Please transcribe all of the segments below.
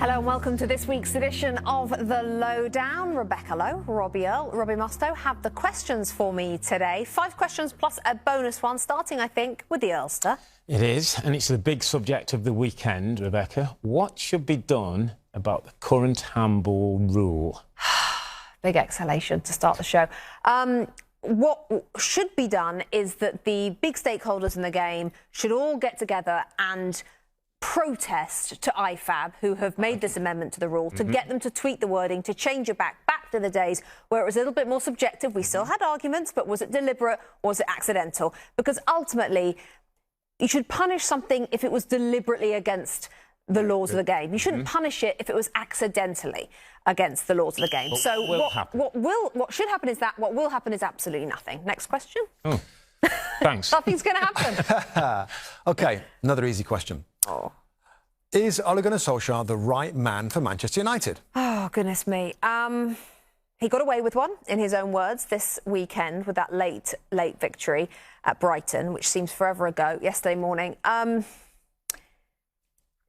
Hello and welcome to this week's edition of The Lowdown. Rebecca Lowe, Robbie Earl, Robbie Mustoe have the questions for me today. 5 questions plus a bonus one, starting, I think, with the Earlster. It is, and it's the big subject of the weekend, Rebecca. What should be done about the current handball rule? Big exhalation to start the show. What should be done is that the big stakeholders in the game should all get together and protest to IFAB, who have made this amendment to the rule, to get them to tweak the wording, to change it back to the days where it was a little bit more subjective. We still had arguments, but was it deliberate or was it accidental? Because ultimately, you should punish something if it was deliberately against the laws of the game. You shouldn't punish it if it was accidentally against the laws of the game. But so what should happen is that. What will happen is absolutely nothing. Next question. Oh, thanks. Nothing's going to happen. OK, another easy question. Oh. Is Ole Gunnar Solskjaer the right man for Manchester United? Oh, goodness me. He got away with one, in his own words, this weekend with that late victory at Brighton, which seems forever ago, yesterday morning.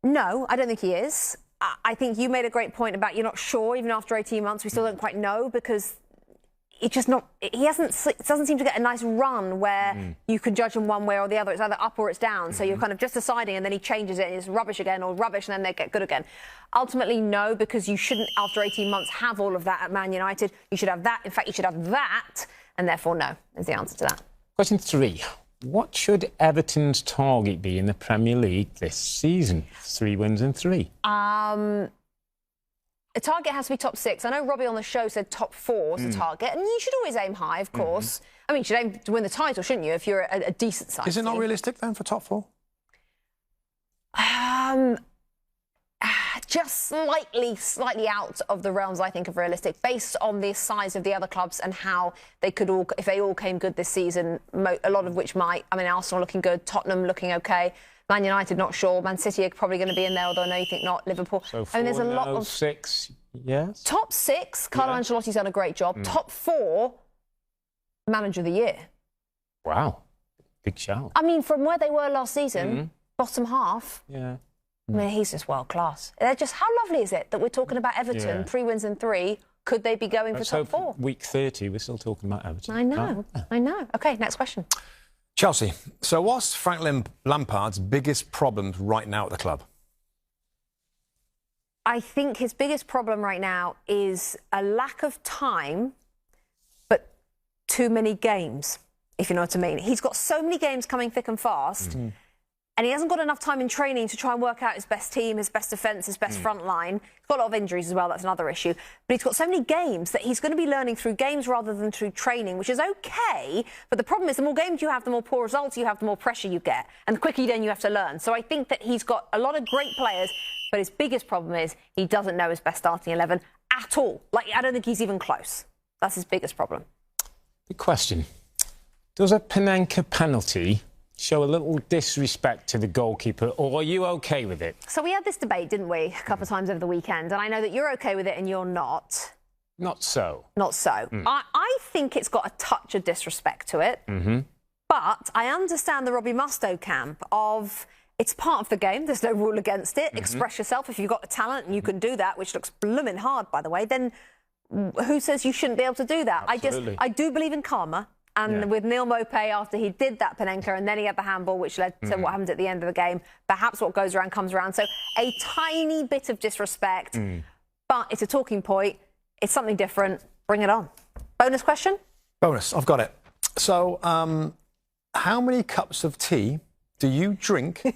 No, I don't think he is. I think you made a great point about you're not sure, even after 18 months. We still don't quite know because it doesn't seem to get a nice run where you can judge him one way or the other. It's either up or it's down. So you're kind of just deciding and then he changes it and it's rubbish again or rubbish and then they get good again. Ultimately, no, because you shouldn't, after 18 months, have all of that at Man United. You should have that. In fact, you should have that. And therefore, no, is the answer to that. Question 3. What should Everton's target be in the Premier League this season? 3 wins and 3. A target has to be top 6. I know Robbie on the show said top 4 is a target, and you should always aim high, of course. I mean, you should aim to win the title, shouldn't you, if you're a decent side? Is it not realistic, then, for top 4? Just slightly out of the realms, I think, of realistic, based on the size of the other clubs and how they could all, if they all came good this season, a lot of which might. I mean, Arsenal looking good, Tottenham looking OK. Man United, not sure. Man City are probably going to be in there, although I know you think not. Liverpool. So 4, I mean, there's a lot of 6, yes. Top 6, Carlo Ancelotti's done a great job. Top 4, Manager of the Year. Wow, big shout. I mean, from where they were last season, bottom half. Yeah. I mean, he's just world class. They're just, how lovely is it that we're talking about Everton, 3 wins and 3? Could they be going for top 4? Week 30, we're still talking about Everton. I know, I know. OK, next question. Chelsea. So what's Frank Lampards' biggest problems right now at the club? I think his biggest problem right now is a lack of time, but too many games, if you know what I mean. He's got so many games coming thick and fast, and he hasn't got enough time in training to try and work out his best team, his best defence, his best front line. He's got a lot of injuries as well, that's another issue. But he's got so many games that he's going to be learning through games rather than through training, which is OK. But the problem is the more games you have, the more poor results you have, the more pressure you get. And the quicker then you have to learn. So I think that he's got a lot of great players, but his biggest problem is he doesn't know his best starting 11 at all. Like, I don't think he's even close. That's his biggest problem. Big question. Does a Panenka penalty show a little disrespect to the goalkeeper, or are you OK with it? So we had this debate, didn't we, a couple of times over the weekend, and I know that you're OK with it and you're not. Not so. Not so. I think it's got a touch of disrespect to it, but I understand the Robbie Mustoe camp of it's part of the game, there's no rule against it, express yourself. If you've got the talent and you can do that, which looks blooming hard, by the way, then who says you shouldn't be able to do that? Absolutely. I do believe in karma. And with Neil Maupay, after he did that Panenka, and then he had the handball, which led to what happened at the end of the game, perhaps what goes around comes around. So a tiny bit of disrespect, but it's a talking point. It's something different. Bring it on. Bonus question? Bonus, I've got it. So, how many cups of tea do you drink in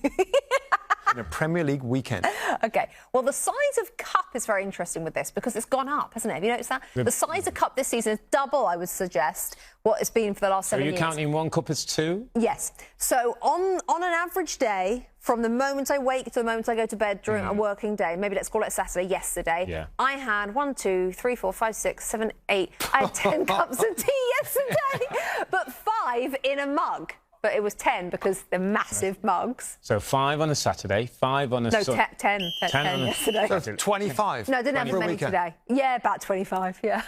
a Premier League weekend? OK. Well, the size of cup is very interesting with this because it's gone up, hasn't it? Have you noticed that? The size of cup this season is double, I would suggest, what it's been for the last 7 years. Are you counting 1 cup as 2? Yes. So on an average day, from the moment I wake to the moment I go to bed during a working day, maybe let's call it a Saturday, yesterday, I had 1, 2, 3, 4, 5, 6, 7, 8. I had 10 cups of tea yesterday, but 5 in a mug. But it was 10 because they're massive mugs. So 5 on a Saturday, 5 on a Sunday. No, 10 yesterday. So 25? No, I didn't have as many today. Yeah, about 25, yeah.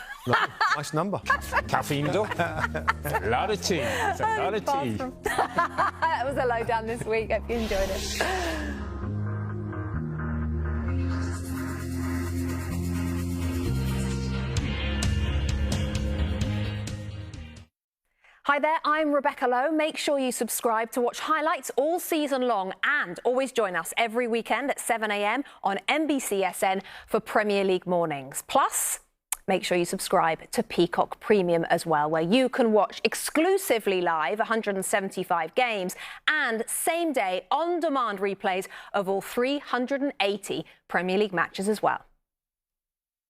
Nice number. Caffeined up. A lot of tea. It's a lot of tea. That was a lowdown this week. Hope you enjoyed it. Hi there, I'm Rebecca Lowe. Make sure you subscribe to watch highlights all season long and always join us every weekend at 7 a.m. on NBCSN for Premier League mornings. Plus, make sure you subscribe to Peacock Premium as well, where you can watch exclusively live 175 games and same-day on-demand replays of all 380 Premier League matches as well.